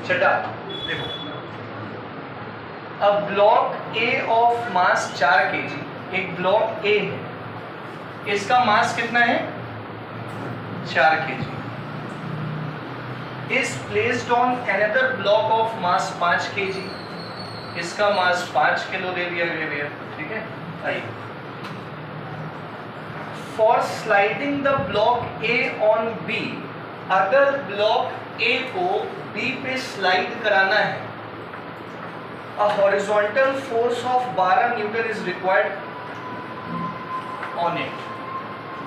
छठा देखो, अब block A of mass 4 kg, एक ब्लॉक ए है, इसका मास कितना है 4 kg, is placed on another block of mass 5 kg, इसका मास 5 किलो दे दिया गया, ठीक है। आइए, for sliding the block A on B, अगर ब्लॉक ए को बी पे स्लाइड कराना है, a horizontal force of 12 newton is required on it,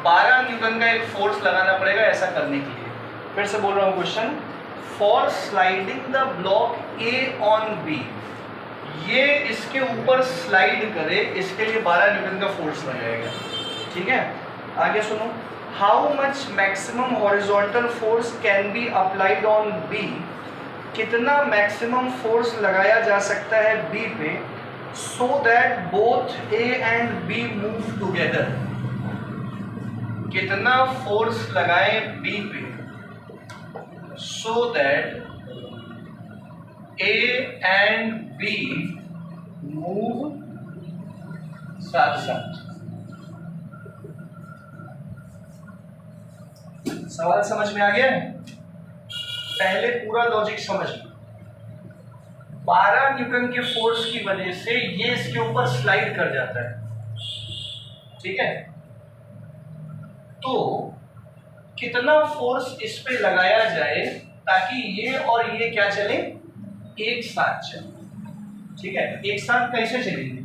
12 newton का एक फोर्स लगाना पड़ेगा ऐसा करने के लिए। फिर से बोल रहा हूं question, for sliding the block A on B, ये इसके ऊपर स्लाइड करे, इसके लिए 12 न्यूटन का फोर्स लगाएगा, ठीक है। आगे सुनो, how much maximum horizontal force can be applied on B, कितना मैक्सिमम फोर्स लगाया जा सकता है बी पे, so that both A and B move together, कितना फोर्स लगाए बी पे so that A and B move साथ साथ। सवाल समझ में आ गया है? पहले पूरा लॉजिक समझ लो। 12 न्यूटन के फोर्स की वजह से ये इसके ऊपर स्लाइड कर जाता है, ठीक है। तो कितना फोर्स इस पे लगाया जाए ताकि ये और ये क्या चले, एक साथ चले, ठीक है। एक साथ कैसे चलेंगे,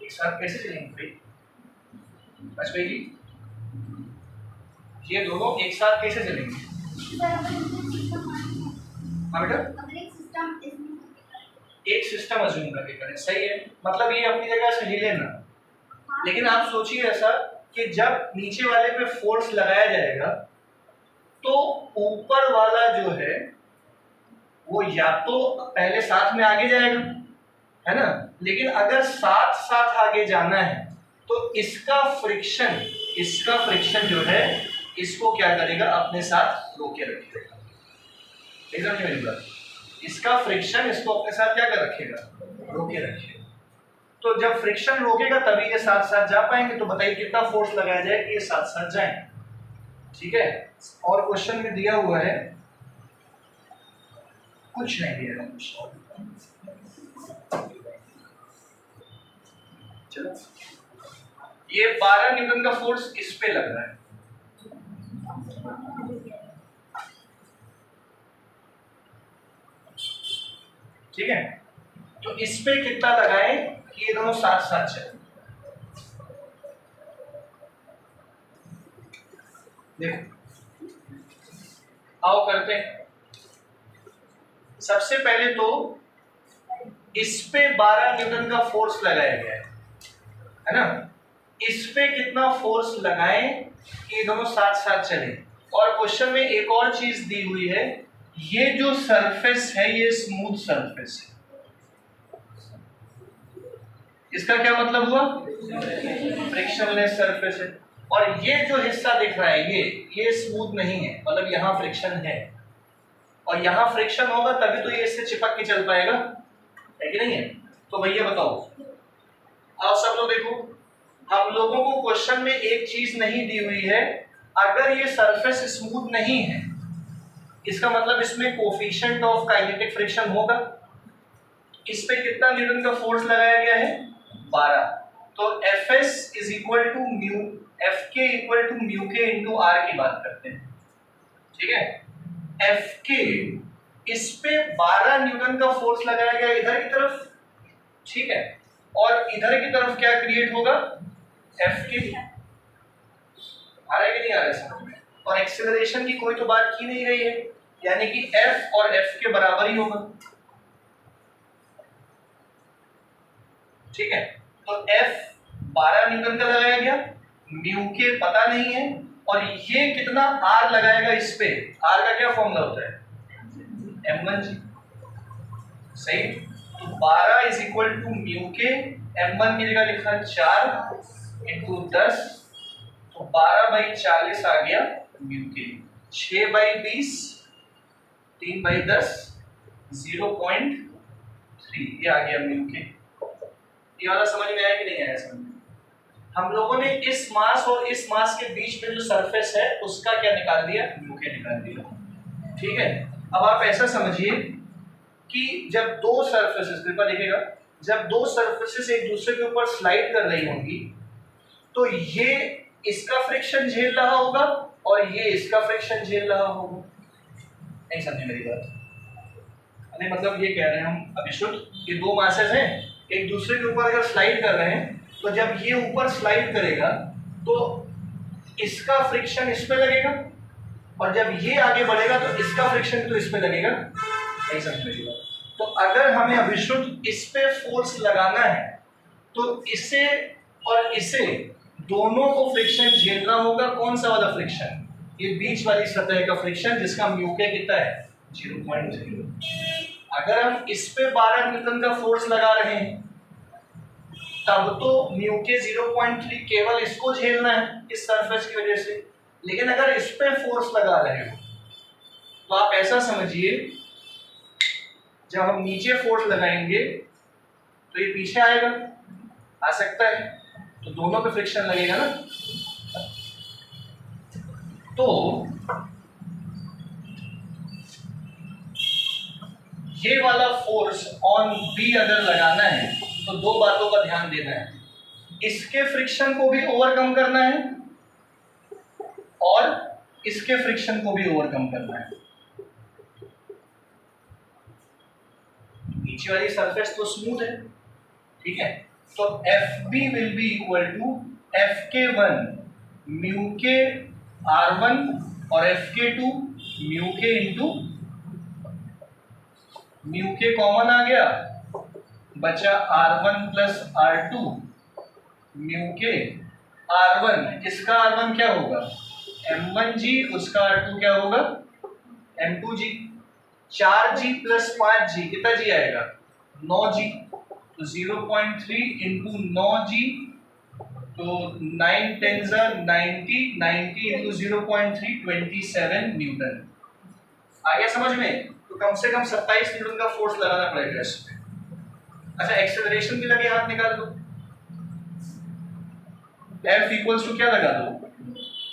एक साथ कैसे चलेंगे भाई, भाई जी, ये दोनों एक साथ कैसे चलेंगे? हाँ बेटा, एक सिस्टम अज्यूम करके करें, सही है। मतलब ये अपनी जगह सही लेना, लेकिन आप सोचिए ऐसा कि जब नीचे वाले पे फोर्स लगाया जाएगा तो ऊपर वाला जो है वो या तो पहले साथ में आगे जाएगा, है ना, लेकिन अगर साथ साथ आगे जाना है तो इसका फ्रिक्शन जो है इसको क्या करेगा, अपने साथ रोके रखेगा, ठीक है मेरी बात। इसका फ्रिक्शन इसको अपने साथ क्या कर रखेगा, रोके रखेगा। तो जब फ्रिक्शन रोकेगा तभी ये साथ साथ जा पाएंगे। तो बताइए कितना फोर्स लगाया जाए कि ये साथ साथ जाए, ठीक है। और क्वेश्चन में दिया हुआ है, कुछ नहीं दिया है, चलो ये 12 न्यूटन का फोर्स इस पे लग रहा है, ठीक है। तो इस पे कितना लगाए कि ये दोनों साथ साथ चले। देखो आओ करते हैं। सबसे पहले तो इस पे 12 न्यूटन का फोर्स लगाया गया है ना, इस पे कितना फोर्स लगाएं कि ये दोनों साथ साथ चले। और क्वेश्चन में एक और चीज दी हुई है, ये जो सरफेस है ये स्मूथ सरफेस है। इसका क्या मतलब हुआ, फ्रिक्शनलेस सरफेस है। और ये जो हिस्सा दिख रहा है ये स्मूथ नहीं है, मतलब यहाँ फ्रिक्शन है, और यहाँ फ्रिक्शन होगा तभी तो ये इससे चिपक के चल पाएगा, है कि नहीं है। तो भैया बताओ, आप सब लोग देखो, हम लोगों को क्वेश्चन में एक चीज नहीं दी हुई है, अगर ये सरफेस स्मूथ नहीं है इसका मतलब इसमें कोफिशिएंट ऑफ काइनेटिक फ्रिक्शन होगा। इस पे कितना न्यूटन का फोर्स लगाया गया है, 12। तो Fs is equal to mu, Fk equal to mu k into R की बात करते हैं, ठीक है। Fk इस पे 12 न्यूटन का फोर्स लगाया गया इधर की तरफ, ठीक है, और इधर की तरफ क्या क्रिएट होगा, Fk। आ रहा है कि नहीं आ रहा है समझ में। और एक्सेलरेशन की कोई तो बात की नहीं गई है, यानी कि F और F के बराबर ही होगा, ठीक है। तो F 12 न्यूटन का लगाया गया, म्यू के पता नहीं है, और ये कितना R लगाएगा इस पे, R का क्या फॉर्मूला होता है, m1g, सही। तो 12 इज इक्वल टू म्यू के, m1 की जगह लिखा 4 इंटू 10, तो तो 12/40 आ गया म्यू के, 6/20, 3/10, 0.3 ये आ गया म्यू के। ये वाला समझ में आया कि नहीं आया? समझ में हम लोगों ने इस मास और इस मास के बीच में जो सरफेस है उसका क्या निकाल दिया? म्यू के निकाल दिया। ठीक है, अब आप ऐसा समझिए कि जब दो सरफेसेस, कृपया देखिएगा, जब दो सरफेसेस एक दूसरे के ऊपर स्लाइड कर रही होंगी तो ये इसका फ्रिक्शन झेल रहा होगा और ये इसका फ्रिक्शन झेल रहा होगा। नहीं समझे मेरी बात? नहीं, मतलब ये कह रहे हैं हम अभी शुद्ध, ये दो मासेस हैं एक दूसरे के ऊपर अगर स्लाइड कर रहे हैं तो जब ये ऊपर स्लाइड करेगा तो इसका फ्रिक्शन इस पे लगेगा और जब ये आगे बढ़ेगा तो इसका फ्रिक्शन तो इस पे लगेगा। नहीं समझ मेरी बात? तो अगर हमें अभिश्रुत इस पे फोर्स लगाना है तो इसे और इसे दोनों को फ्रिक्शन झेलना होगा। कौन सा वाला फ्रिक्शन? ये बीच वाली सतह का फ्रिक्शन जिसका म्यू के कितना है? 0.0। अगर हम इस पे 12 न्यूटन का फोर्स लगा रहे हैं तब तो म्यू के 0.3 केवल इसको झेलना है इस सरफेस की वजह से, लेकिन अगर इस पे फोर्स लगा रहे हो तो आप ऐसा समझिए जब हम नीचे फोर्स लगाएंगे तो ये पीछे आएगा, आ सकता है, तो दोनों पे फ्रिक्शन लगेगा ना। तो ये वाला फोर्स ऑन बी अगर लगाना है तो दो बातों का ध्यान देना है, इसके फ्रिक्शन को भी ओवरकम करना है और इसके फ्रिक्शन को भी ओवरकम करना है। नीचे वाली सरफेस तो स्मूथ है, ठीक है, तो FB will be equal to FK1 mu k R1 और FK2 mu k into mu k common आ गया, बचा R1 plus R2 mu k R1, इसका R1 क्या होगा? M1G, उसका R2 क्या होगा? M2G। 4G प्लस 5G कितना G आएगा? 9G। तो 0.3 इंटू 9G, तो 9 10 90, 90 इंटू 0.3 27 न्यूटन। आ गया समझ में? तो कम से कम 27 न्यूटन का फोर्स लगाना पड़ेगा इसमें। अच्छा, एक्सेलरेशन भी लगे, हाथ निकाल दो। F इक्वल्स टू क्या लगा दो?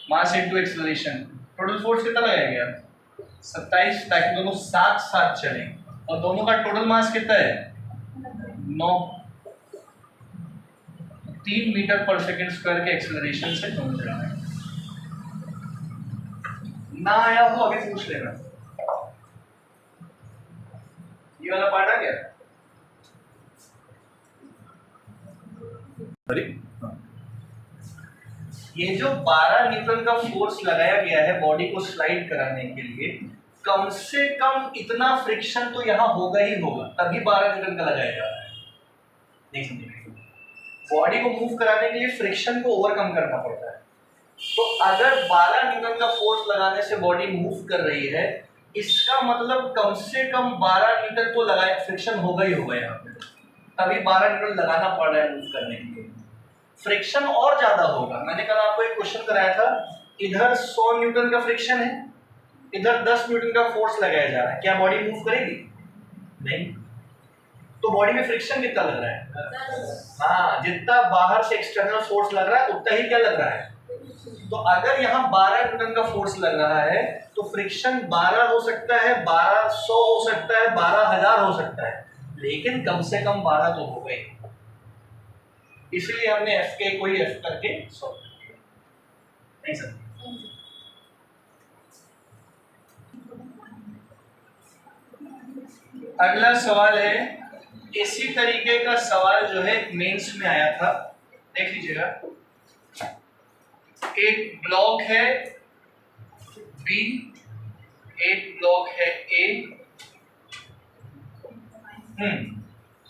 मास इनटू एक्सेलरेशन। टोटल फोर्स कितना लगाया गया? 27, ताकि दोनों साथ साथ चलें, और दोनों का टोटल मास कितना है? 9। 3 मीटर पर सेकंड स्क्वायर के एक्सेलरेशन से दोनों चल रहे हैं। ना आया हो अभी पूछ लेना। ये वाला पार्ट आ गया? ये जो 12 न्यूटन का फोर्स लगाया गया है बॉडी को स्लाइड कराने के लिए, कम से कम इतना फ्रिक्शन तो यहाँ होगा ही होगा, तभी 12 न्यूटन का लगाया जा रहा है। नहीं समझे? बॉडी को मूव कराने के लिए फ्रिक्शन को ओवरकम करना पड़ता है। तो अगर 12 न्यूटन का फोर्स लगाने से बॉडी मूव कर रही है, इसका मतलब कम से कम 12 न्यूटन तो लगाए, फ्रिक्शन होगा ही होगा यहाँ पे, तभी 12 न्यूटन लगाना पड़ रहा है मूव करने के लिए। फ्रिक्शन और ज्यादा होगा। मैंने कल आपको एक क्वेश्चन कराया था, इधर 100 न्यूटन का फ्रिक्शन है, इधर 10 न्यूटन का फोर्स लगाया जा रहा है, क्या बॉडी मूव करेगी? नहीं। तो बॉडी में फ्रिक्शन कितना लग रहा है? हाँ, जितना बाहर से एक्सटर्नल फोर्स लग रहा है उतना ही क्या लग रहा है। तो अगर यहाँ 12 न्यूटन का फोर्स लग रहा है तो फ्रिक्शन 12 हो सकता है, 1200 हो सकता है, 12,000 हो सकता है, लेकिन कम से कम 12 तो हो गए। इसलिए हमने एफ के कोई एफ करके सॉल्व किया। नहीं सर? अगला सवाल है, इसी तरीके का सवाल जो है मेंस में आया था, देख लीजिएगा। एक ब्लॉक है बी, एक ब्लॉक है ए,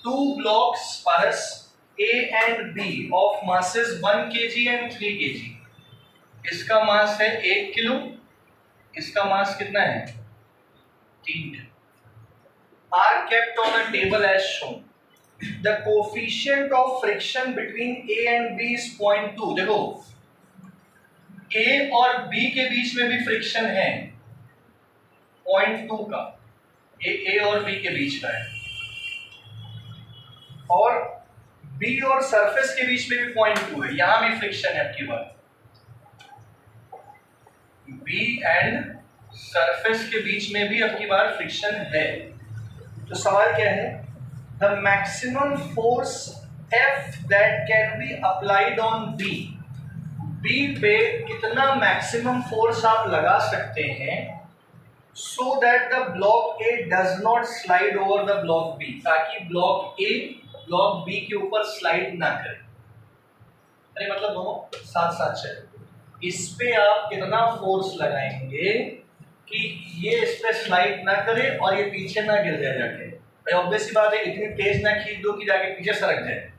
2 blocks parus A and B of masses 1 kg and 3 kg। इसका मास है 1 किलो, इसका मास कितना है? 3। Are kept on a table as shown. The coefficient of friction between A and B is 0.2। देखो ए और बी के बीच में भी फ्रिक्शन है 0.2 का, ए और बी के बीच का है, और बी और सरफेस के बीच में भी 0.2 है, यहां भी फ्रिक्शन है आपकी बात। बी एंड सरफेस के बीच में भी आपकी बार फ्रिक्शन है। तो सवाल क्या है, the maximum force F that can be applied on B, B पे कितना मैक्सिमम फोर्स आप लगा सकते हैं so that the block A does not slide over the block B, ताकि ब्लॉक ए ब्लॉक बी के ऊपर स्लाइड ना करे। अरे मतलब दोनों साथ साथ चले, इस पे आप कितना फोर्स लगाएंगे कि ये इस पे स्लाइड ना करे और ये पीछे ना गिर जाए जाके। ऑब्वियस सी बात है, इतनी तेज ना खींच दो कि जाके पीछे सरक जाए।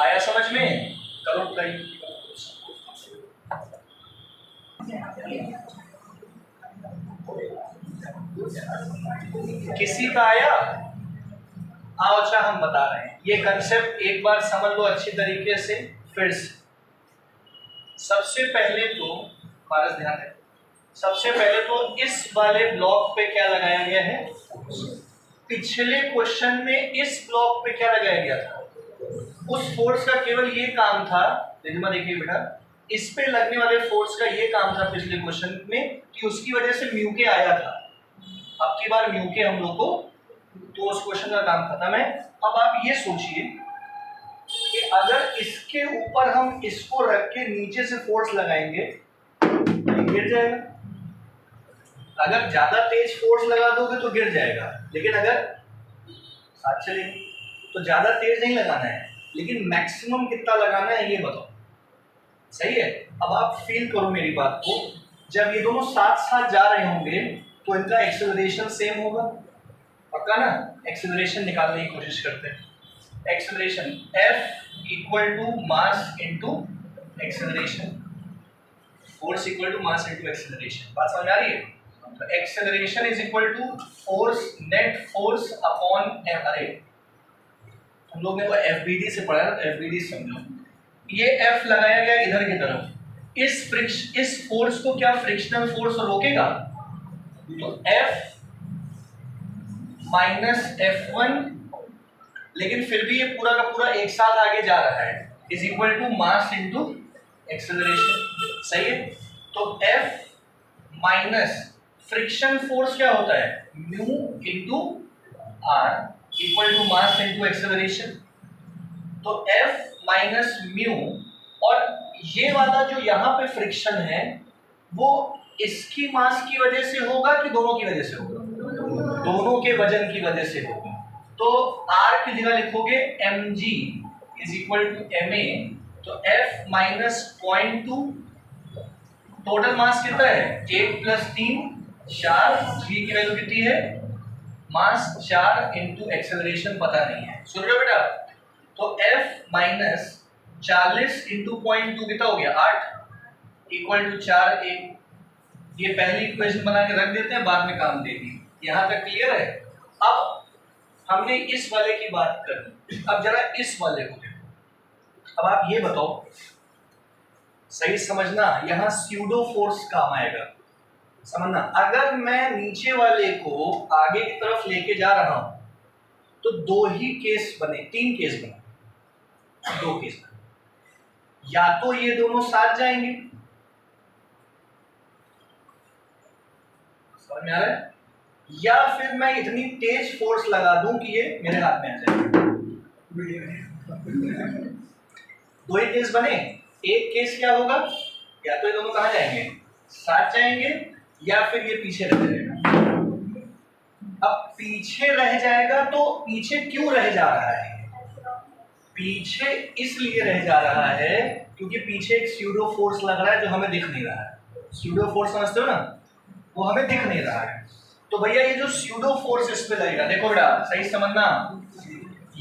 आया समझ में? करो ट्राई। किसी का आया? आओ अच्छा हम बता रहे हैं, ये कंसेप्ट एक बार समझ लो अच्छी तरीके से फिर से। सबसे पहले तो हमारा ध्यान है, सबसे पहले तो इस वाले ब्लॉक पे क्या लगाया गया है, पिछले क्वेश्चन में इस ब्लॉक पे क्या लगाया गया था, उस फोर्स का केवल ये काम था, देखिए बेटा, इस पे लगने वाले फोर्स का ये काम था पिछले क्वेश्चन में कि उसकी वजह से म्यू के आया था। अब की बार म्यू के हम लोग को, तो उस क्वेश्चन का काम खत्म है। अब आप ये सोचिए कि अगर इसके ऊपर हम इसको रख के नीचे से फोर्स लगाएंगे तो गिर जाएगा। अगर ज्यादा तेज फोर्स लगा दोगे तो गिर जाएगा, लेकिन अगर साथ चलेंगे तो ज्यादा तेज नहीं लगाना है, लेकिन मैक्सिमम कितना लगाना है ये बताओ। सही है? अब आप फील करो मेरी बात को, जब ये दोनों साथ साथ जा रहे होंगे तो इनका एक्सेलरेशन सेम होगा, पक्का ना? एक्सेलरेशन निकालने की कोशिश करते हैं। Acceleration F equal to mass into acceleration, force equal to mass into acceleration. बात समझ आ रही है? तो acceleration is equal to force, net force upon F. अरे हम लोग ने वो FBD से पढ़ा है, तो FBD समझो। ये F लगाया गया इधर की तरफ, इस फोर्स को क्या फ्रिक्शनल फोर्स रोकेगा? तो F माइनस F1, लेकिन फिर भी ये पूरा का पूरा एक साथ आगे जा रहा है, is equal to mass into acceleration. सही है? तो F माइनस फ्रिक्शन फोर्स क्या होता है, mu into R equal to mass into acceleration. तो F माइनस म्यू, और ये वाला जो यहाँ पे फ्रिक्शन है वो इसकी मास की वजह से होगा कि दोनों की वजह से होगा? दोनों के वजन की वजह से होगा। तो R की जगह लिखोगे mg is equal to ma, तो F माइनस 0.2, टोटल मास कितना है 1 प्लस 3 4, g की वैल्यू कितनी है, मास 4 इनटू एक्सेलरेशन पता नहीं है। सुन रहे हो बेटा? तो F माइनस 40 इंटू 0.2 कितना हो गया 8 इक्वल टू 4 1। ये पहली इक्वेशन बना के रख देते हैं, बाद में काम देगी। यहां तक क्लियर है? अब हमने इस वाले की बात कर, अब जरा इस वाले को देखो। अब आप ये बताओ, सही समझना, यहां स्यूडो फोर्स काम आएगा, समझना। अगर मैं नीचे वाले को आगे की तरफ लेके जा रहा हूं तो दो ही केस बने, 3 केस बने, 2 केस बने। या तो ये दोनों साथ जाएंगे, समझ में आ रहा है, या फिर मैं इतनी तेज फोर्स लगा दूं कि ये मेरे हाथ में आ जाए। दो ही केस बने। एक केस क्या होगा, या तो ये दोनों कहां जाएंगे, साथ जाएंगे, या फिर ये पीछे रह जाएगा। अब पीछे रह जाएगा तो पीछे क्यों रह जा रहा है? पीछे इसलिए रह जा रहा है क्योंकि पीछे एक स्यूडो फोर्स लग रहा है जो हमें दिख नहीं रहा है। स्यूडो फोर्स समझते हो ना, वो हमें दिख नहीं रहा है। तो भैया ये जो स्यूडो फोर्स इस पे लगेगा, देखो बेटा सही समझना,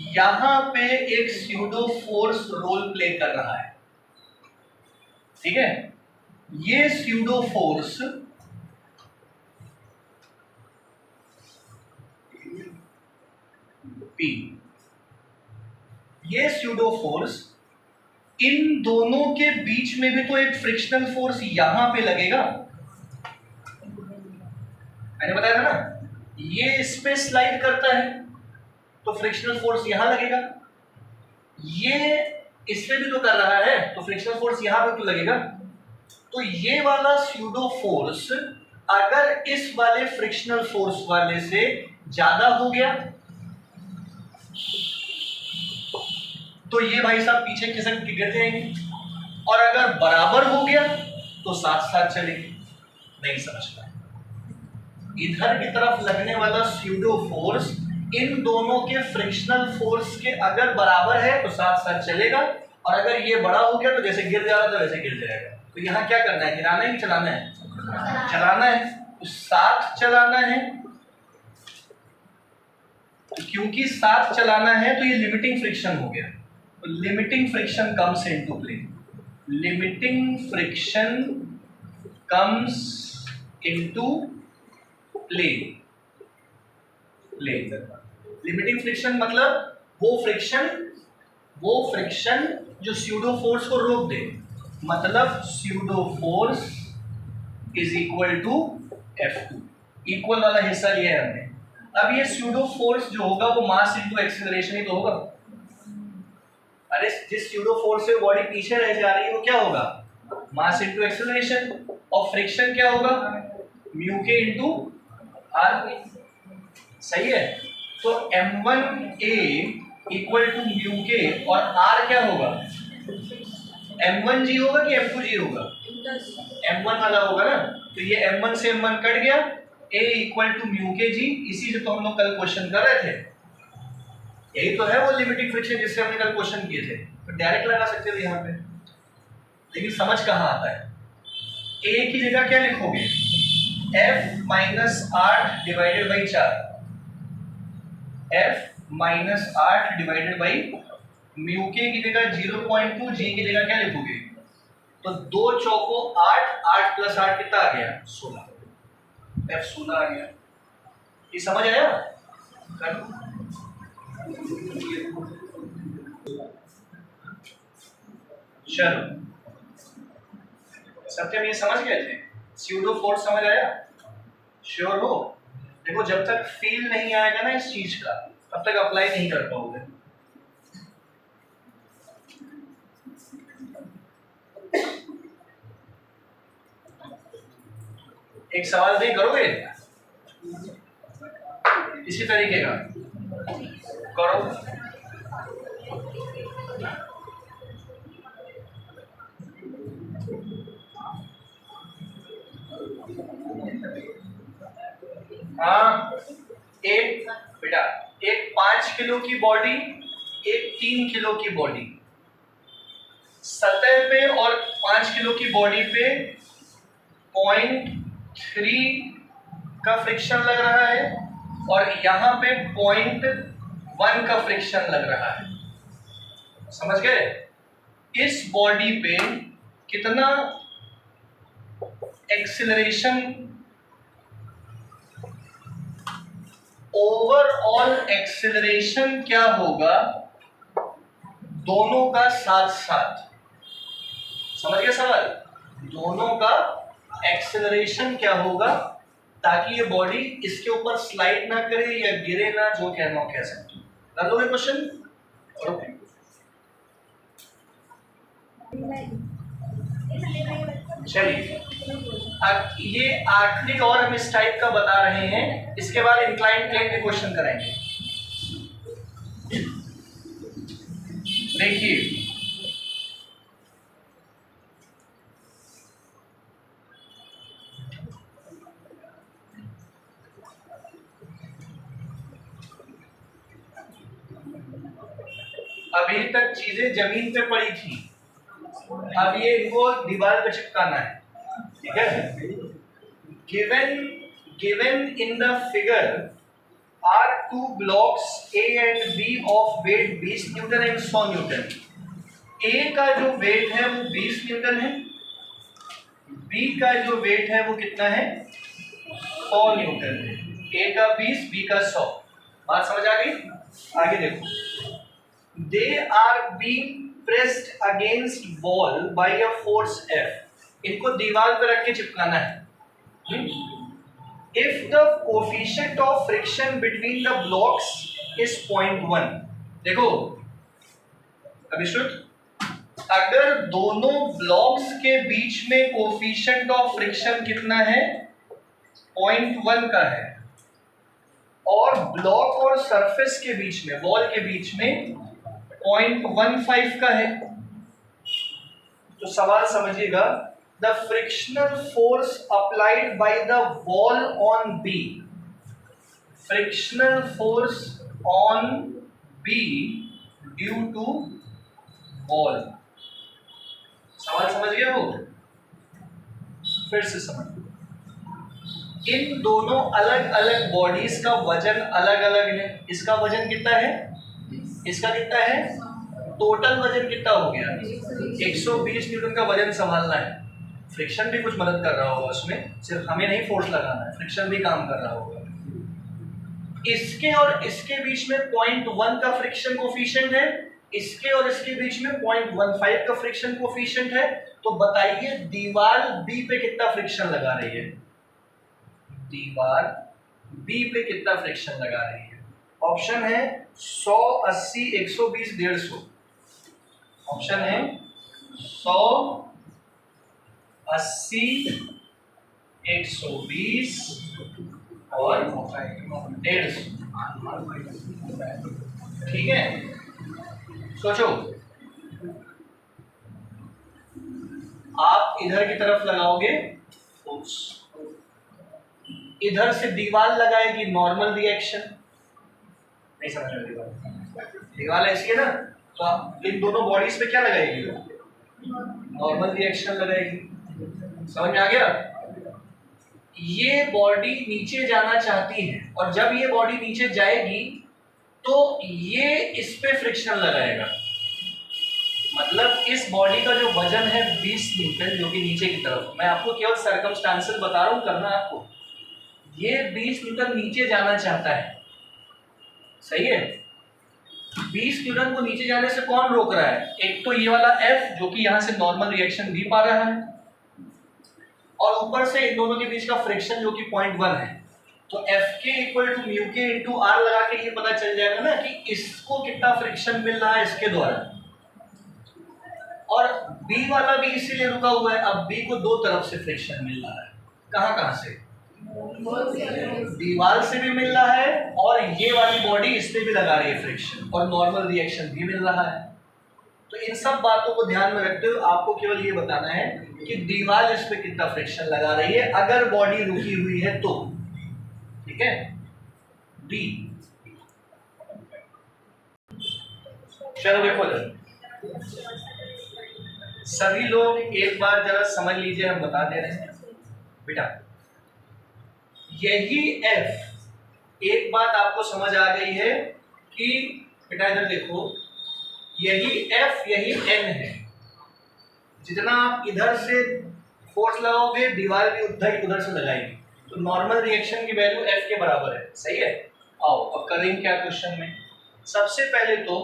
यहां पे एक स्यूडो फोर्स रोल प्ले कर रहा है, ठीक है? ये स्यूडो फोर्स P, ये स्यूडो फोर्स इन दोनों के बीच में भी तो एक फ्रिक्शनल फोर्स यहां पे लगेगा, मैंने बताया था ना, ये इस पे स्लाइड करता है तो फ्रिक्शनल फोर्स यहां लगेगा, ये इस पे भी तो कर रहा है तो फ्रिक्शनल फोर्स यहां पे तो लगेगा। तो ये वाला स्यूडो फोर्स अगर इस वाले फ्रिक्शनल फोर्स वाले से ज्यादा हो गया तो ये भाई साहब पीछे खिसक के गिर जाएंगे, और अगर बराबर हो गया तो साथ साथ चलेंगे। नहीं समझ पाए? इधर की तरफ लगने वाला स्यूडो फोर्स इन दोनों के फ्रिक्शनल फोर्स के अगर बराबर है तो साथ साथ चलेगा, और अगर ये बड़ा हो गया तो जैसे गिर जा रहा था वैसे गिर जाएगा। तो यहाँ क्या करना है, गिराना है कि चलाना है? चलाना है, तो साथ चलाना है। तो क्योंकि साथ चलाना है तो ये लिमिटिंग फ्रिक्शन हो गया, तो limiting friction comes into play. Limiting friction comes into play. Limiting friction मतलब वो फ्रिक्शन जो स्यूडो फोर्स को रोक दे, मतलब pseudo force is equal to F2। Equal वाला हिस्सा लिया है हमने। अब ये स्यूडो फोर्स जो होगा वो मास इनटू एक्सीलरेशन ही तो होगा। अरे जिस स्यूडो फोर्स से बॉडी पीछे रह जा रही है वो क्या होगा, मास इनटू एक्सीलरेशन, और फ्रिक्शन क्या होगा, म्यू के इनटू आर। सही है? तो m1a इक्वल टू म्यू के, और r क्या होगा, m1g होगा कि m2g होगा, m1 वाला होगा ना। तो ये m1 से m1 कट गया, a इक्वल टू म्यू के g। इसी से तो हम लोग कल क्वेश्चन कर रहे थे, यही तो है वो लिमिटिंग फ्रिक्शन जिससे हमने कल क्वेश्चन किए थे। तो डायरेक्ट लगा सकते थे यहाँ पे, लेकिन समझ कहाँ आता है। a की जगह क्या लिखोगे, f minus 8 divided by 4, f minus 8 divided by mu के की जगह 0.2, g की जगह क्या लिखोगे, तो 2 चौको 8, 8 प्लस 8 कितना आ गया, 16, f 16 आ गया। ये समझ आया? चलो सत्यम ये समझ गए थे, स्यूडो फोर्स समझ आया? श्योर हो? देखो जब तक फील नहीं आएगा ना इस चीज का तब तक अप्लाई नहीं कर पाओगे। एक सवाल नहीं करोगे इसी तरीके का, करो। हाँ, एक बेटा, एक 5 किलो की बॉडी, एक 3 किलो की बॉडी, सतह पे और 5 किलो की बॉडी पे 0.3 का फ्रिक्शन लग रहा है, और यहाँ पे 0.1 का फ्रिक्शन लग रहा है। समझ गए? इस बॉडी पे कितना एक्सीलरेशन, ओवरऑल एक्सीलरेशन क्या होगा दोनों का साथ साथ। समझ गए सवाल? दोनों का एक्सीलरेशन क्या होगा ताकि ये बॉडी इसके ऊपर स्लाइड ना करे या गिरे ना, जो कहना हो कह सकते हो। कर दोगे क्वेश्चन? ओके। चलिए अब ये आखिरी और हम इस टाइप का बता रहे हैं, इसके बाद इंक्लाइन प्लेन के क्वेश्चन कराएंगे। देखिए अभी तक चीजें जमीन पे पड़ी थी, अब ये इनको दीवार पे चिपकाना है। ठीक है? Given in the figure are two blocks A and B of weight 20 Newton and 100 Newton. A का जो वेट है वो 20 न्यूटन है, B का जो वेट है वो कितना है, 100 न्यूटन है। A का 20, B का 100। बात समझ आ गई? आगे देखो, they are being pressed against wall bye a force F, इनको दीवार पर रख के चिपकाना है। If the coefficient of friction between the blocks is 0.1, देखो अभिश्रुत, अगर दोनों ब्लॉक्स के बीच में कोफिशिएंट ऑफ फ्रिक्शन कितना है, 0.1 का है, और ब्लॉक और सरफेस के बीच में, वॉल के बीच में 0.15 का है, तो सवाल समझिएगा, the frictional force applied by the wall on B, frictional force on B due to wall. सवाल समझ गए हो? फिर से समझ, इन दोनों अलग अलग बॉडीज का वजन अलग अलग है। इसका वजन कितना है, इसका कितना है, टोटल वजन कितना हो गया, 120 न्यूटन का वजन संभालना है। फ्रिक्शन भी कुछ मदद कर रहा होगा उसमें, सिर्फ हमें नहीं फोर्स लगाना है, फ्रिक्शन भी काम कर रहा होगा। इसके और इसके बीच में 0.1 का फ्रिक्शन कोफिशिएंट है, इसके और इसके बीच में 0.15 का फ्रिक्शन कोफिशिएंट है। तो बताइए दीवार बी पे कितना फ्रिक्शन लगा रही है, दीवार बी पे कितना फ्रिक्शन लगा रही है? ऑप्शन है 100, 80, 120, 150। ऑप्शन है 100, 80, 120 और 150। ठीक है, सोचो, आप इधर की तरफ लगाओगे फोर्स, इधर से दीवार लगाएगी नॉर्मल रिएक्शन, नहीं समझ में दीवार, दीवार ऐसी है ना, तो आप इन दोनों बॉडीज पे क्या लगाएगी, नॉर्मल रिएक्शन लगाएगी। समझ में आ गया? ये बॉडी नीचे जाना चाहती है, और जब ये बॉडी नीचे जाएगी तो ये इस पे फ्रिक्शन लगाएगा। मतलब इस बॉडी का जो वजन है 20 न्यूटन, जो कि नीचे की तरफ, मैं आपको केवल सर्कमस्टांसेस बता रहा हूं, करना आपको, ये 20 न्यूटन नीचे जाना चाहता है, सही है। 20 न्यूटन को नीचे जाने से कौन रोक रहा है? एक तो ये वाला F जो कि यहां से नॉर्मल रिएक्शन भी पा रहा है, और ऊपर से इन दोनों के बीच का फ्रिक्शन जो कि 0.1 है। तो F के equal to mu k into are लगा के ये पता चल जाएगा ना कि इसको कितना फ्रिक्शन मिल रहा है इसके द्वारा। और B वाला भी इसीलिए रुका हुआ है, अब B को दो तरफ से फ्रिक्शन मिल रहा है। कहां कहां से? दीवार से भी मिल रहा है, और ये वाली बॉडी इस पे भी लगा रही है फ्रिक्शन, और नॉर्मल रिएक्शन भी मिल रहा है। तो इन सब बातों को ध्यान में रखते हुए आपको केवल ये बताना है कि दीवार इस पे कितना फ्रिक्शन लगा रही है अगर बॉडी रुकी हुई है तो। ठीक है, डी। चलो देखो सभी लोग एक बार जरा समझ लीजिए, हम बता दे रहे हैं बेटा। यही F, एक बात आपको समझ आ गई है कि बेटा इधर देखो, यही F यही N है। जितना आप इधर से फोर्स लगाओगे दीवार भी उधर से लगाएगी, तो नॉर्मल रिएक्शन की वैल्यू F के बराबर है, सही है। आओ अब करेंगे क्या क्वेश्चन में। सबसे पहले तो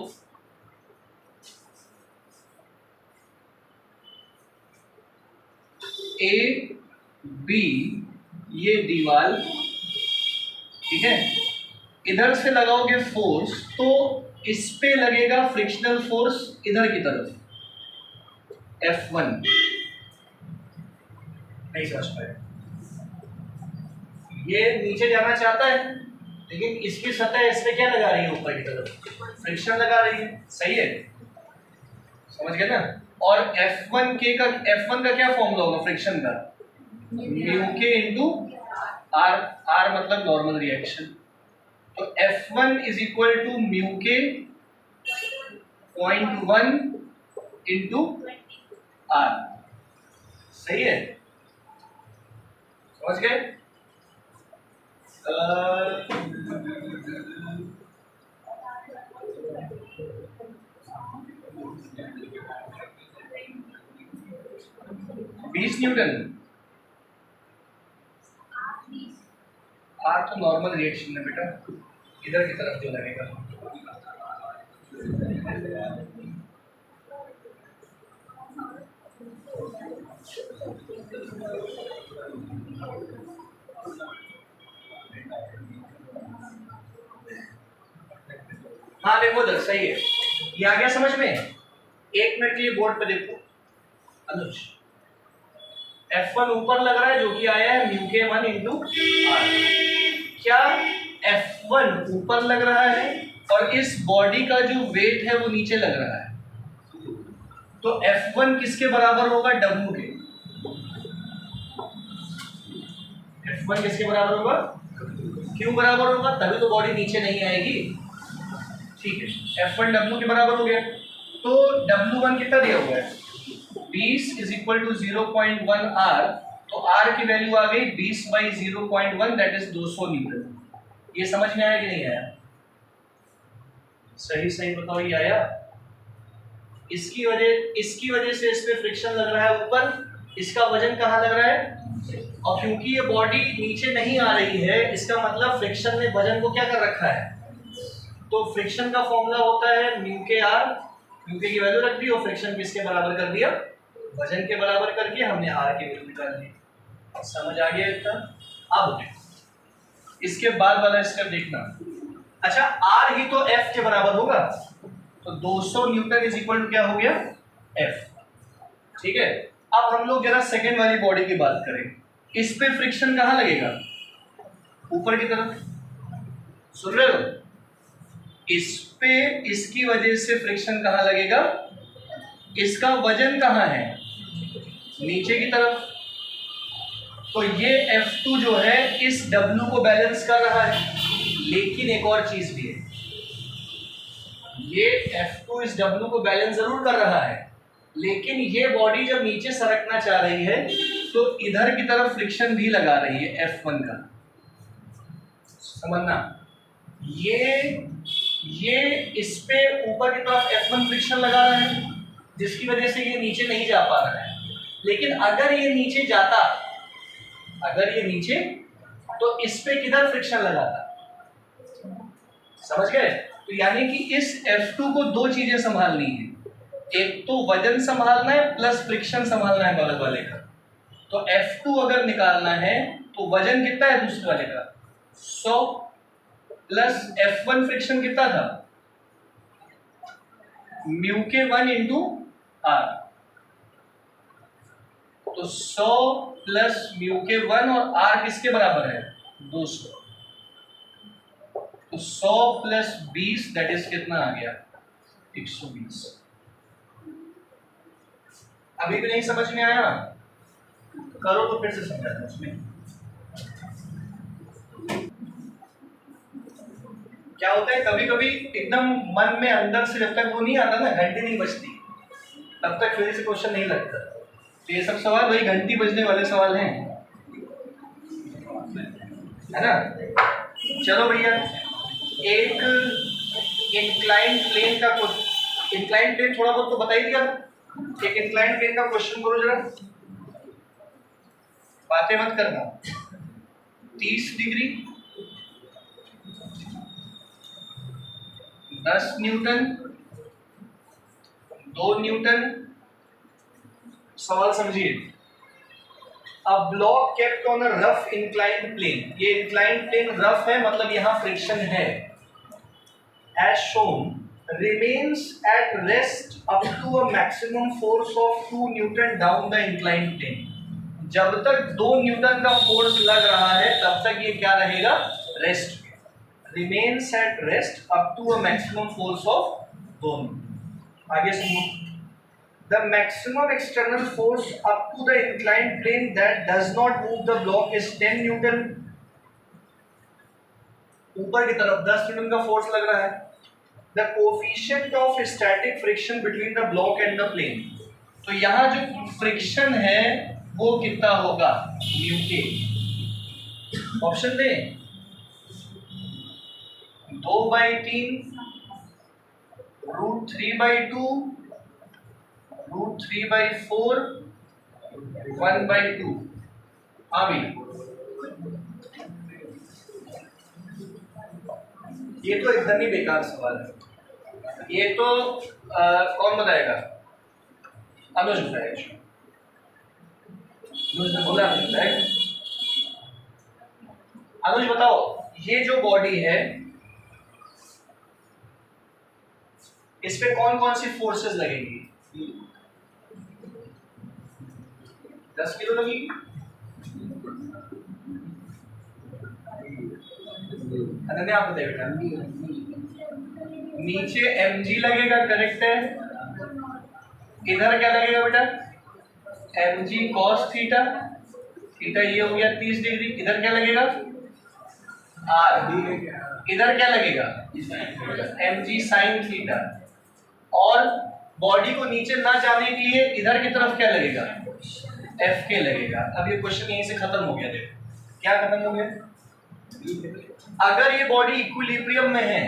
A B ये दीवार, ठीक है, इधर से लगाओगे फोर्स तो इस पे लगेगा फ्रिक्शनल फोर्स इधर की तरफ F1। नहीं समझ पाए? ये नीचे जाना चाहता है, लेकिन इसकी सतह इस पे क्या लगा रही है, ऊपर की तरफ फ्रिक्शन लगा रही है, सही है, समझ गए ना। और F1 का क्या फॉर्मूला होगा फ्रिक्शन का, mu k into are, are मतलब नॉर्मल रिएक्शन। तो F1 is equal to mu के 0.1 इंटू आर, सही है, समझ गए। बीस न्यूटन, आर तो नॉर्मल रिएक्शन है बेटा, इधर की तरफ जो लगेगा। हाँ देखो उधर सही है, ये आ गया समझ में। एक मिनट के लिए बोर्ड पे देखो अनुज, F1 ऊपर लग रहा है जो कि आया है म्यू के 1 इंटू आर। क्या F1 ऊपर लग रहा है और इस बॉडी का जो वेट है वो नीचे लग रहा है, तो F1 किसके बराबर होगा? W के। F1 किसके बराबर होगा? क्यों बराबर होगा? तभी तो बॉडी नीचे नहीं आएगी। ठीक है, F1 W के बराबर हो गया। तो W1 कितना दिया हुआ है? 20 इज इक्वल टू 0.1 R। तो R की वैल्यू आ गई 20 बाई 0.1 दैट इज 200 न्यूटन। ये समझ में आया कि नहीं आया? सही सही बताओ, ये आया? इसकी वजह से इस पे फ्रिक्शन लग रहा है ऊपर, इसका वजन कहाँ लग रहा है? और क्योंकि ये बॉडी नीचे नहीं आ रही है, इसका मतलब फ्रिक्शन ने वजन को क्या कर रखा है? तो फ्रिक्शन का फॉर्मूला होता है म्यू के आर, म्यू के की वैल्यू रख दी और फ्रिक्शन किसके बराबर कर दिया? वजन के बराबर करके हमने आर की वैल्यू निकाल ली। समझ आ गया इतना? अब इसके बाद वाला स्टेप देखना। अच्छा, आर ही तो एफ के बराबर होगा, तो 200 न्यूटन इज इक्वल टू क्या हो गया? एफ। ठीक है, अब हम लोग जरा सेकेंड वाली बॉडी की बात करें। इस पे फ्रिक्शन कहाँ लगेगा? ऊपर की तरफ। सुन रहे हो? इस पे इसकी वजह से फ्रिक्शन कहाँ लगेगा? इसका वजन कहाँ है? नीचे की तरफ। तो ये F2 जो है इस W को बैलेंस कर रहा है, लेकिन एक और चीज भी है, ये F2 इस W को बैलेंस जरूर कर रहा है, लेकिन ये बॉडी जब नीचे सरकना चाह रही है तो इधर की तरफ फ्रिक्शन भी लगा रही है F1 का। समझना, ये इस पे ऊपर की तरफ F1 फ्रिक्शन लगा रहा है, जिसकी वजह से ये नीचे नहीं जा पा रहा है। लेकिन अगर ये नीचे जाता, तो इस पे किधर फ्रिक्शन लगाता? समझ गए? तो यानी कि इस F2 को दो चीजें संभालनी है, एक तो वजन संभालना है प्लस फ्रिक्शन संभालना है बगल वाले का। तो F2 अगर निकालना है तो वजन कितना है दूसरे वाले का? 100 प्लस F1 फ्रिक्शन कितना था? म्यू के 1 इंटू आर। तो 100 प्लस म्यू के 1 और आर किसके बराबर है? 200। तो 100 प्लस 20 दैट इज कितना आ गया? 120। अभी भी नहीं समझ में आया? करो तो फिर से समझा दो। उसमें क्या होता है, कभी कभी एकदम मन में अंदर से जब तक वो नहीं आता ना, घंटी नहीं बजती, तब तक फिर से क्वेश्चन नहीं लगता। तो ये सब सवाल वही घंटी बजने वाले सवाल हैं, है ना? चलो भैया, एक इंक्लाइंड प्लेन का इंक्लाइंड प्लेन थोड़ा बहुत तो बता ही दिया। एक इंक्लाइंड प्लेन का क्वेश्चन करो जरा, बातें मत करना। 30 डिग्री, 10 न्यूटन, 2 न्यूटन। सवाल समझिए। A block kept on a rough inclined plane. ये इंक्लाइंड प्लेन रफ है, मतलब यहां फ्रिक्शन है। As shown remains at rest up to a maximum force of 2 newton down the inclined plane. जब तक 2 Newton का फोर्स लग रहा है तब तक ये क्या रहेगा? Rest. remains at rest up to a maximum force of 2 Newton. आगे सुनो। The maximum external force up to the inclined plane that does not move the block is 10 newton. ऊपर की तरफ 10 न्यूटन का फोर्स लग रहा है। The coefficient of static friction between the block and the plane। तो यहाँ जो फ्रिक्शन है वो कितना होगा? म्यू के। ऑप्शन दे, 2/3, √3/2, √3/4, 1/2। हाँ भी, ये तो एकदम ही बेकार सवाल है। ये तो कौन बताएगा? अनुज बताएगा। बोला राइट। अनुज बताओ, ये जो बॉडी है इस पे कौन कौन सी फोर्सेस लगेंगी? 10 किलो लगेगी। अनन्या आप बताइए बेटा। नीचे mg लगेगा, करेक्ट है। इधर क्या लगेगा बेटा? mg cos थीटा, थीटा ये हो गया 30 डिग्री। इधर क्या लगेगा? r। इधर क्या लगेगा? mg sin theta. और बॉडी को नीचे ना जाने के लिए इधर की तरफ क्या लगेगा? Fk लगेगा। अब ये क्वेश्चन यहीं से खत्म हो गया। देखो क्या खत्म हो गया? अगर ये बॉडी इक्विलिब्रियम में है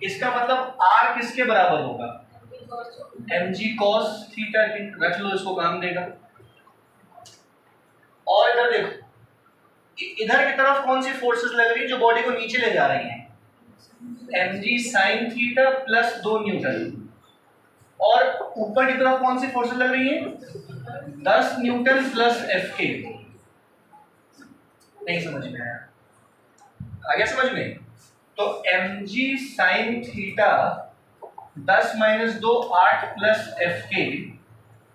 इसका मतलब r किसके बराबर होगा? mg cos थीटा के। रख लो इसको, काम देगा। और इधर देखो, इधर की तरफ कौन सी फोर्सेस लग रही है जो बॉडी को नीचे ले जा रही हैं? mg sin theta plus 2 Newton. और ऊपर की तरफ कौन सी फोर्सेस लग रही हैं? 10 न्यूटन प्लस Fk। नहीं समझ में आया? आ गया समझ में? तो mg sin theta 10 minus 2 8 plus Fk,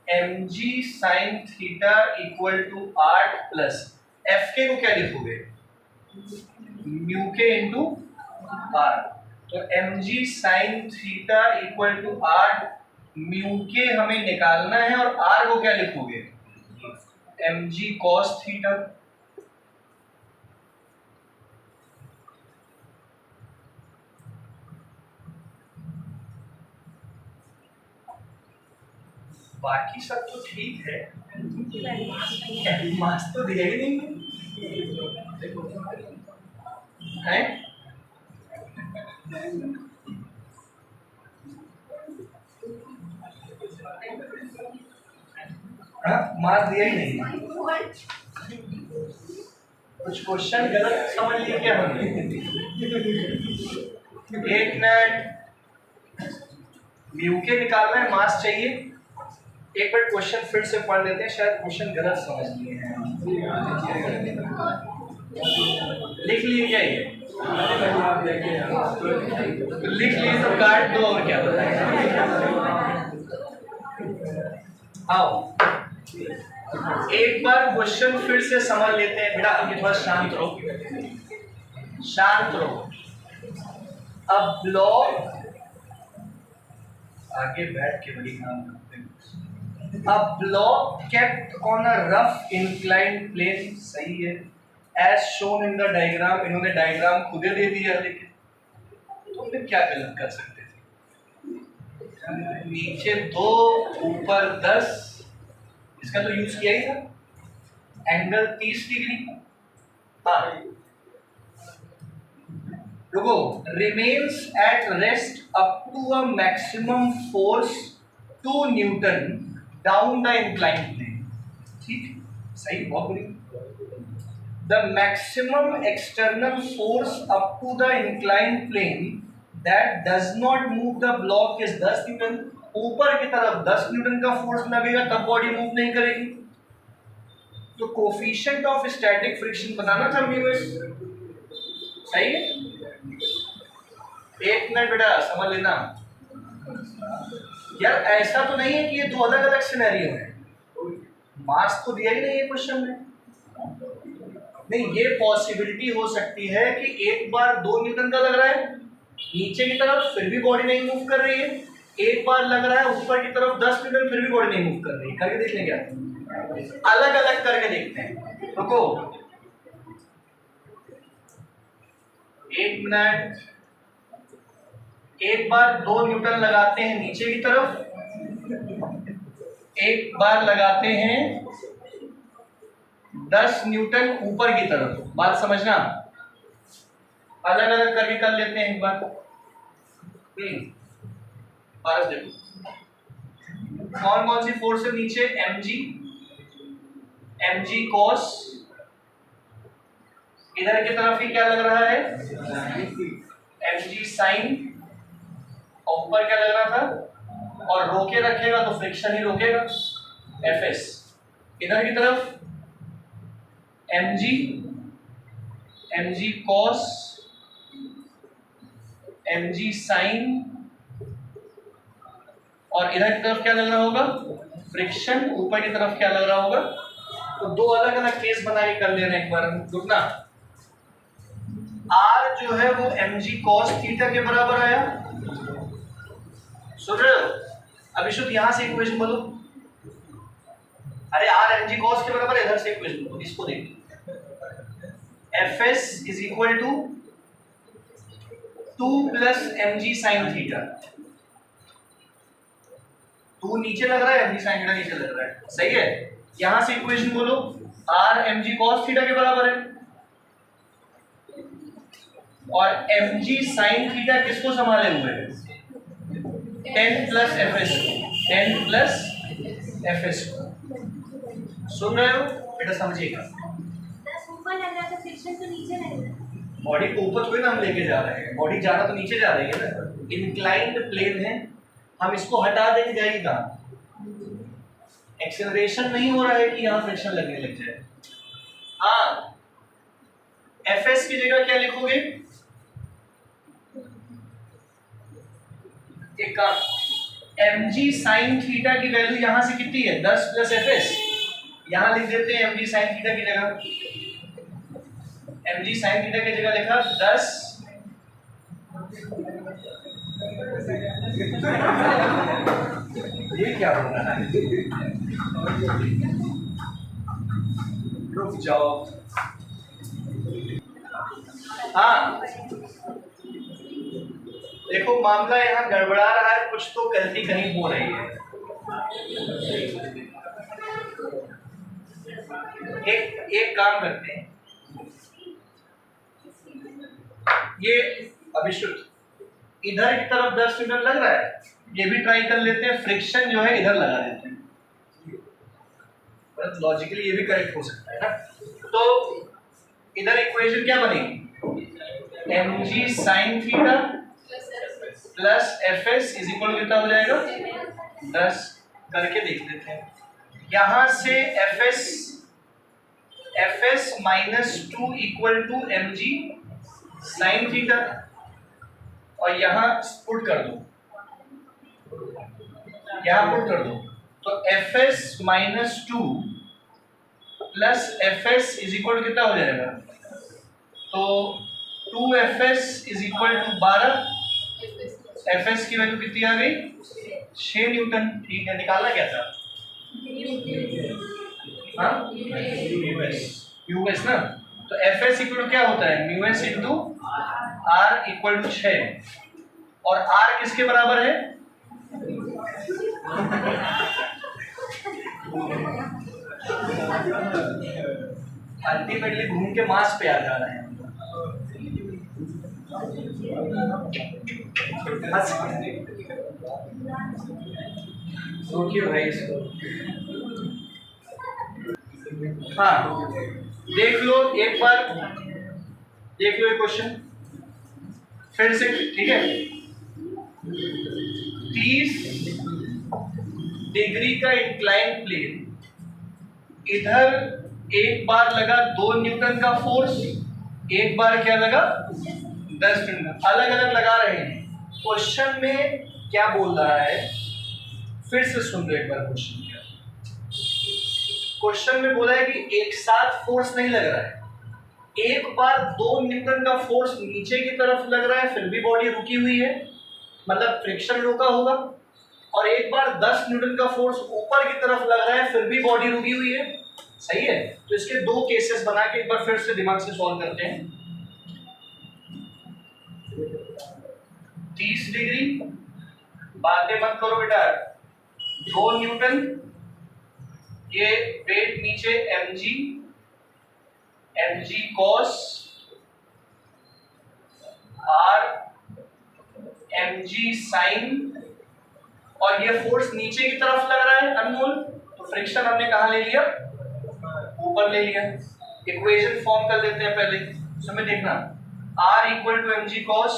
mg sin theta equal to 8 plus Fk को क्या लिखोगे? Mu k into R. तो mg sin theta equal to 8 mu k हमें निकालना है और r को क्या लिखोगे? mg cos theta. बाकी सब तो ठीक है, मार्क्स तो दिया ही नहीं है। मार्क्स दिया ही नहीं। कुछ क्वेश्चन गलत समझ लिए क्या हमने? एक मिनट, म्यू के निकालना है, मास चाहिए। एक बार क्वेश्चन फिर से पढ़ लेते हैं, शायद क्वेश्चन गलत समझ लिए हैं। लिख लिए क्या ये? तो लिख लिए तो काट दो, और क्या बताएं। आओ एक बार क्वेश्चन फिर से समझ लेते हैं। बेटा अभी थोड़ा शांत रहो, शांत रहो। अब ब्लॉक आगे बैठ के बड़ी काम करते हैं। अब block kept on a rough inclined plane, सही है, as shown in the diagram. इन्होंने डायग्राम खुद ही दे दिया, लेकिन तो फिर क्या गलत कर सकते थे? नीचे 2 ऊपर 10, इसका तो यूज किया ही था। Angle 30 degree. हाँ रुको, remains at rest up to a maximum force 2 newton down the inclined plane. ठीक, सही, बहुत बढ़िया। The maximum external force up to the inclined plane that does not move the block is 10 newton. ऊपर की तरफ 10 Newton का force लगेगा तब बॉडी मूव नहीं करेगी। तो कोफिशिएंट ऑफ स्टैटिक फ्रिक्शन बताना था म्यू एस, सही है। एक मिनट बेटा समझ लेना यार, ऐसा तो नहीं है कि ये 2 अलग अलग सिनेरियो हैं। मास तो दिया ही नहीं है क्वेश्चन में। नहीं, ये पॉसिबिलिटी हो सकती है कि एक बार 2 न्यूटन का लग रहा है नीचे की तरफ, फिर भी बॉडी नहीं मूव कर रही है। एक बार लग रहा है ऊपर की तरफ 10 न्यूटन, फिर भी बॉडी नहीं मूव कर रही है। करके देख लें क्या? अलग अलग करके देखते हैं, रुको एक मिनट। एक बार 2 न्यूटन लगाते हैं नीचे की तरफ, एक बार लगाते हैं 10 न्यूटन ऊपर की तरफ। बात समझना, अलग अलग करके कर लेते हैं एक बार। पारस देखो कौन कौन सी फोर्स है नीचे? mg cos, इधर की तरफ ही क्या लग रहा है? mg sin, और ऊपर क्या लग रहा था? और रोके रखेगा तो फ्रिक्शन ही रोकेगा, Fs। इधर की तरफ mg cos, mg sin, और इधर की तरफ क्या लग रहा होगा, फ्रिक्शन, ऊपर की तरफ क्या लग रहा होगा। तो दो अलग अलग केस बना के कर ले रहे हैं एक बार रुकना। r जो है वो mg cos थीटा के बराबर आया, सुन रहे हो। अभी शुद्ध यहां से इक्वेशन बोलो, अरे r mg cos के बराबर, इधर से इक्वेशन बोलो, इसको देखिए fs is equal to 2 plus mg sin theta. 2 नीचे लग रहा है, mg sin थीटा नीचे लग रहा है, सही है। यहां से इक्वेशन बोलो, r mg cos थीटा के बराबर है, और mg sin थीटा किसको संभाले हुए है, 10 प्लस fs को, 10 प्लस fs को। सुन रहे हो बेटा, समझिएगा। ऊपर लग रहा था, फ्रिक्शन तो नीचे लग रहा है। बॉडी को ऊपर थोड़ी ना हम लेके जा रहे हैं, बॉडी जाना तो नीचे जा रही है ना, इंक्लाइंड प्लेन है, हम इसको हटा देंगे, जाएगी कहाँ, एक्सेलरेशन नहीं हो रहा है कि यहाँ फ्रिक्शन लगने लग जाए। हाँ, fs की जगह क्या लिखोगे, एक काम, mg sin थीटा की वैल्यू यहां से कितनी है, 10 प्लस fs, यहां लिख देते हैं mg sin थीटा की जगह, mg sin थीटा की जगह लिखा 10 ये क्या हो रहा है, रुक जाओ। हाँ देखो, मामला यहाँ गड़बड़ा रहा है, कुछ तो गलती कहीं हो रही है। एक काम करते हैं, ये अभी शुद्ध इधर की तरफ 10 न्यूटन लग रहा है, ये भी ट्राई कर लेते हैं, फ्रिक्शन जो है इधर लगा देते हैं, लॉजिकली ये भी करेक्ट हो सकता है ना। तो इधर इक्वेशन क्या बनेगी, mg sin theta plus fs is equal कितना हो जाएगा, 10। करके देख लेते हैं, यहां से fs minus 2 equal to mg sin theta, और यहां पुट कर दो, यहां पुट कर दो, तो fs minus 2 plus fs is equal कितना हो जाएगा, तो 2fs is equal to 12, fs की वैल्यू कितनी आ गई, 6 न्यूटन। ठीक है, निकालना क्या था, हाँ यूएस ना, तो fs इक्वल क्या होता है, mu s into r equal to 6, और r किसके बराबर है, अल्टीमेटली घूम के मास पे आ जा रहे हैं। सोचिए भाई इसको, हाँ देख लो एक बार, देख लो ये क्वेश्चन फिर से, ठीक है। 30 डिग्री का इंक्लाइन प्लेन, इधर एक बार लगा 2 न्यूटन का फोर्स, एक बार क्या लगा 10 न्यूटन, अलग अलग लगा रहे हैं। क्वेश्चन में क्या बोल रहा है, फिर से सुन लो एक बार क्वेश्चन। क्वेश्चन में बोला है कि एक साथ फोर्स नहीं लग रहा है, एक बार 2 न्यूटन का फोर्स नीचे की तरफ लग रहा है, फिर भी बॉडी रुकी हुई है, मतलब फ्रिक्शन रोका होगा, और एक बार 10 न्यूटन का फोर्स ऊपर की तरफ लग रहा है, फिर भी बॉडी रुकी हुई है, सही है। तो इसके 2 केसेस बना के एक बार फिर से दिमाग से सॉल्व करते हैं। 30 डिग्री, बातें मत करो बेटा, 2 न्यूटन, ये वेट नीचे mg cos r mg sin, और ये फोर्स नीचे की तरफ लग रहा है अनमोल, तो फ्रिक्शन हमने कहाँ ले लिया, ऊपर ले लिया। इक्वेशन फॉर्म कर लेते हैं पहले, इसमें देखना r equal to mg cos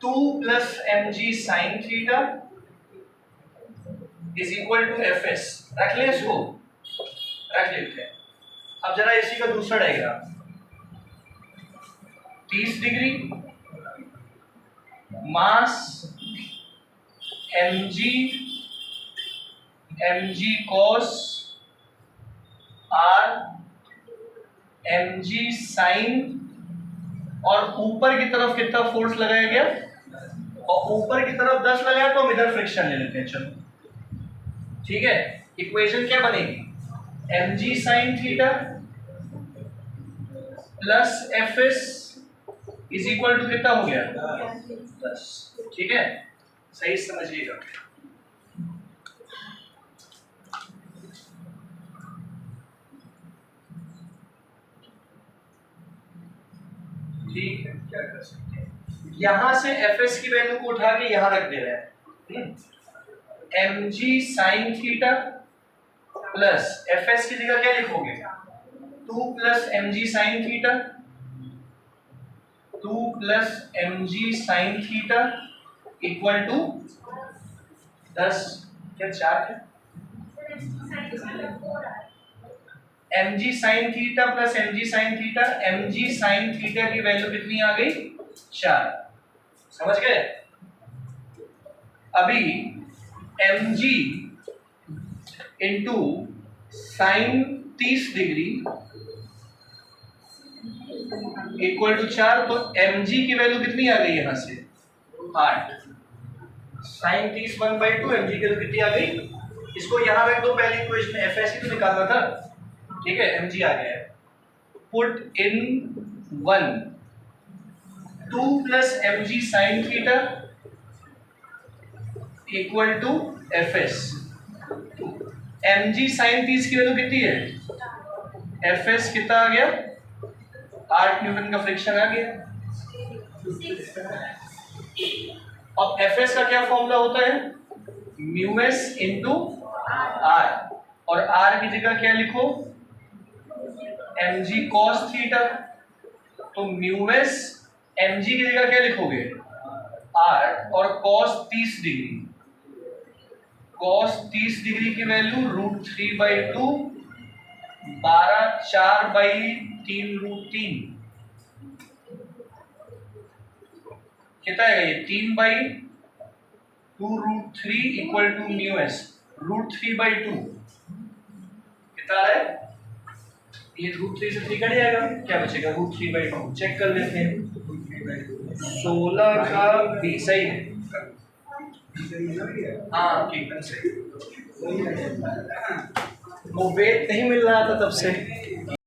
2 plus mg sin theta is equal to fs, रख ले इसको, रख लेते हैं। अब जरा इसी का दूसरा डायग्राम, 30 डिग्री, मास mg cos r mg sin, और ऊपर की तरफ कितना फोर्स लगाया गया, और ऊपर की तरफ 10 लगाया, तो हम इधर फ्रिक्शन ले लेते हैं। चलो ठीक है, इक्वेशन क्या बनेगी, mg sin theta plus fs is equal to कितना हो गया 10। ठीक है, सही समझिएगा। ठीक है, क्या कर सकते हैं, यहां से fs की वैल्यू को उठा के यहां रख दे रहे हैं। mg sin theta plus fs की जगह क्या लिखोगे, 2 plus mg sin theta, 2 plus mg sin theta equal to 10, क्या 4 है, mg sin theta plus mg sin theta, mg sin theta की वैल्यू कितनी आ गई 4, समझ गए। अभी mg into sine 30 degree equal to 4, तो mg की वैल्यू कितनी आ गई यहां से 8, साइन 30 1/2, mg की वैल्यू कितनी आ गई, इसको यहां रख दो, पहले इक्वेशन fs ही तो निकालना था। ठीक है, mg आ गया, put in 1, 2 plus mg sin theta equal to fs, mg sin 30 की वैल्यू कितनी है, fs कितना आ गया 8 न्यूटन का फ्रिक्शन आ गया। अब fs का क्या फॉर्मूला होता है, μs इंटू r, और r की जगह क्या लिखो mg cos थीटा, तो μs mg की जगह क्या लिखोगे r, और cos 30 डिग्री, cos 30 डिग्री की वैल्यू √3/2, 12 4/3 कितना है ये 3/2 √3 इक्वल टू μs, √3/2 कितना है, ये √3 से 3 कट जाएगा, क्या बचेगा √3/2, चेक कर लेते हैं, 16 का 20 सही है, हाँ एकदम सही, वो वेट नहीं मिल रहा था तब से।